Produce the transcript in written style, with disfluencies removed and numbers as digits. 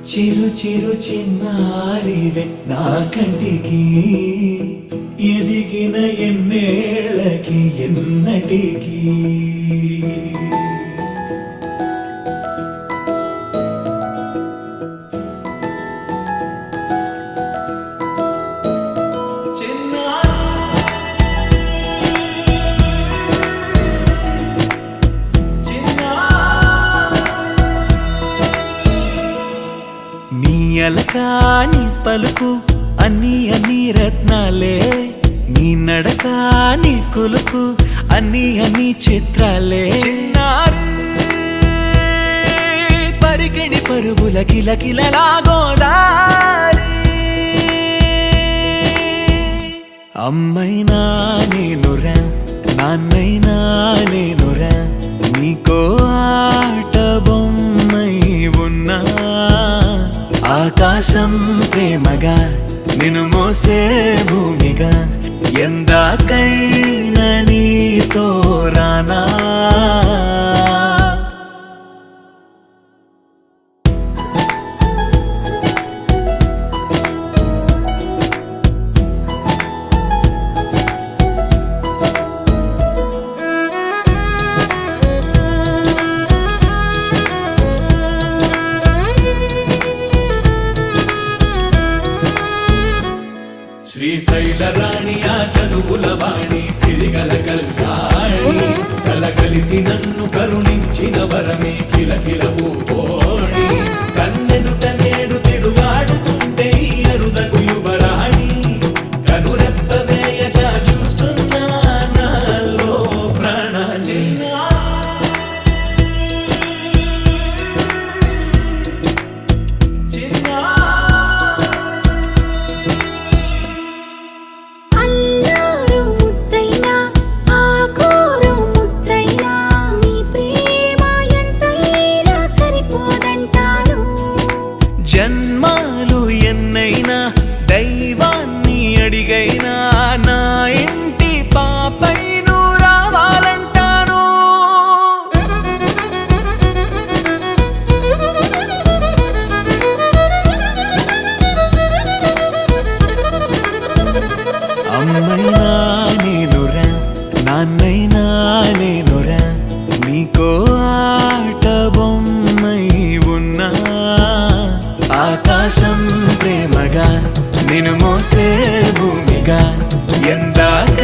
చిరు చిరు చిన్నారివే నా కంటికి ఎదిగిన ఎన్నేళ్ళకి ఎన్నటికి అలకాని పలుకు అన్ని అన్ని రత్నాలే నీ నడక నీ కులుకు అన్ని అన్ని చిత్రాలే చిన్నారు పరికిణి పరుగుల కిలకిలలా గోదారి అమ్మైనా నేనురా నాన్నైనా నేనురా నీకో ఆట బొమ్మై ఉన్నా ఆకాశం ప్రేమగా నిన్ను మోసే భూమిగా ఎందాకైనా నీతో రానా శ్రీశైల రాణి ఆ చదువుల వాణి సిరిగల కల్యాణి కలగలిసి నన్ను కరుణించిన వరమే కిలకిలవు కోణి కన్నెదుట నేడు తిరుగాడుతుంటే అరుదకు యువరాణి కనురెప్ప వేయక చూస్తున్నా నాలో ప్రాణ జన్మాలు ఎన్నైనా దైవాన్ని అడిగైనా నా ఇంటి పాపై నువ్వు రావాలంటాను అమ్మైనా నేనురా నాన్నైనా నేనురా నీకో ఆట బొమ్మై ఉన్నా ఆకాశం ప్రేమగా నిన్ను మోసే భూమిగా ఎందాక